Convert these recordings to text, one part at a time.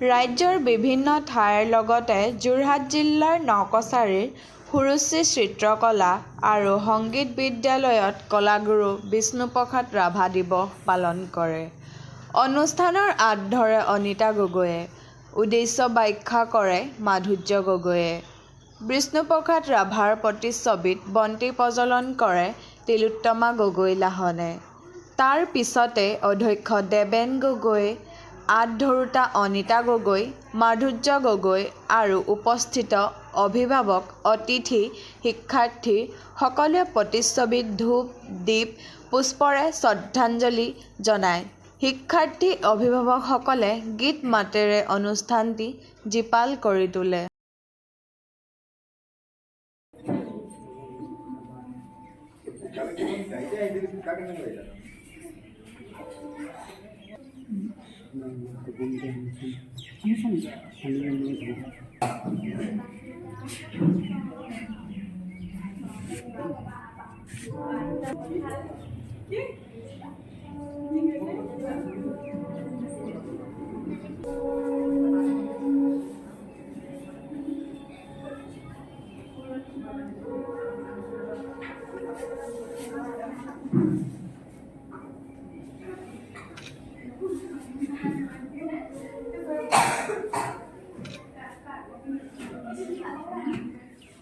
ৰাজ্যৰ বিভিন্ন ঠাইৰ লগতে যোৰহাট জিলাৰ নকছাৰীৰ সুৰুচি চিত্ৰকলা আৰু সংগীত বিদ্যালয়ত কলাগুৰু বিষ্ণুপ্ৰসাদ ৰাভা দিৱস পালন কৰে। অনুষ্ঠানৰ আঁত ধৰে অনিতা গগৈয়ে। উদ্দেশ্য ব্যাখ্যা কৰে মাধুৰ্য গগৈয়ে। বিষ্ণুপ্ৰসাদ ৰাভাৰ প্ৰতিচ্ছবিত বন্তি প্ৰজ্বলন কৰে তিলোত্তমা গগৈ লাহনে। তাৰ পিছতে অধ্যক্ষ দেবেন গগৈ, আঁত ধৰোঁতা অনিতা গগৈ, মাধুৰ্য গগৈ আৰু উপস্থিত অভিভাৱক, অতিথি, শিক্ষাৰ্থী সকলোৱে প্ৰতিচ্ছবিত ধূপ, দীপ, পুষ্পৰে শ্ৰদ্ধাঞ্জলি জনায়। শিক্ষাৰ্থী অভিভাৱকসকলে গীত মাতেৰে অনুষ্ঠানটি জীপাল কৰি তোলে।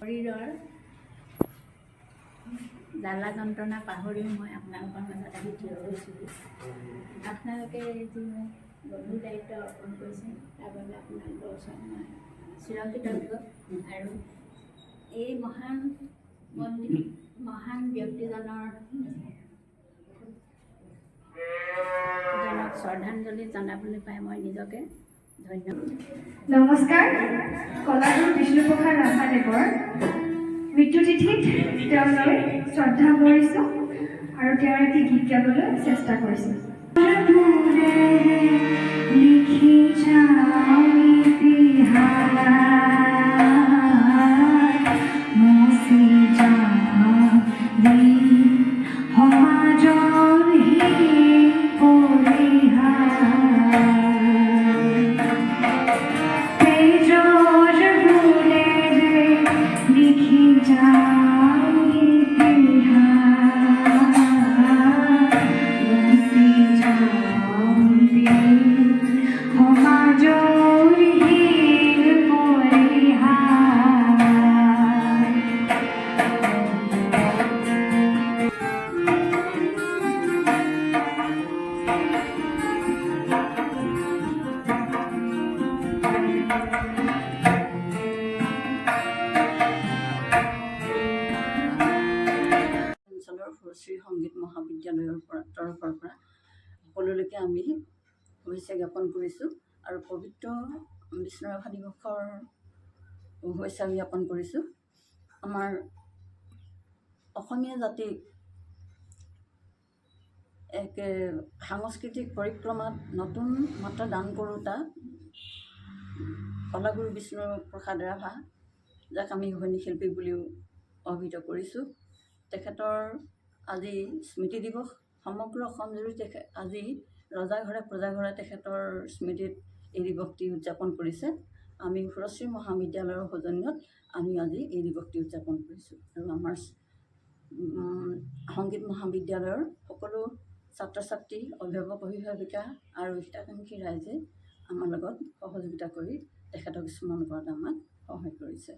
শৰীৰৰ জ্বালা যন্ত্ৰণা পাহৰি মই আপোনালোকৰ মাজত আহি থিয় হৈছিলোঁ। আপোনালোকে যি মোক গধুৰ দায়িত্ব অৰ্পণ কৰিছে তাৰ বাবে আপোনালোকৰ ওচৰত মই চিৰকৃতজ্ঞ। আৰু এই মহান ব্যক্তিজনৰ শ্ৰদ্ধাঞ্জলি জনাবলৈ পাই মই নিজকে ধন্য। নমস্কাৰ। কলাগুৰু বিষ্ণুপ্ৰসাদ ৰাভাদেৱৰ মৃত্যুতিথিত তেওঁলৈ শ্ৰদ্ধা কৰিছোঁ আৰু তেওঁৰ এটি গীত গাবলৈ চেষ্টা কৰিছোঁ। সুৰুচি সংগীত মহাবিদ্যালয়ৰ তৰফৰ পৰা সকলোলৈকে আমি শুভেচ্ছা জ্ঞাপন কৰিছোঁ আৰু পবিত্ৰ বিষ্ণু ৰাভা দিৱসৰ শুভেচ্ছা জ্ঞাপন কৰিছোঁ। আমাৰ অসমীয়া জাতিক এক সাংস্কৃতিক পৰিক্ৰমাত নতুন মাত্ৰা দান কৰোঁতা কলাগুৰু বিষ্ণুপ্ৰসাদ ৰাভা, যাক আমি ঘনী শিল্পী বুলিও অভিহিত কৰিছোঁ, তেখেতৰ আজি স্মৃতি দিৱস। সমগ্ৰ অসমজুৰি আজি ৰজা ঘৰে প্ৰজা ঘৰে তেখেতৰ স্মৃতিত এই দিৱসটি উদযাপন কৰিছে। আমি সুৰশ্ৰী মহাবিদ্যালয়ৰ সৌজন্যত আমি আজি এই দিৱসটি উদযাপন কৰিছোঁ আৰু আমাৰ সংগীত মহাবিদ্যালয়ৰ সকলো ছাত্ৰ ছাত্ৰী, অভিভাৱক অভিভাৱিকা আৰু হিতাকাংক্ষী ৰাইজে আমাৰ লগত সহযোগিতা কৰি তেখেতক স্মৰণ কৰাত আমাক সহায় কৰিছে।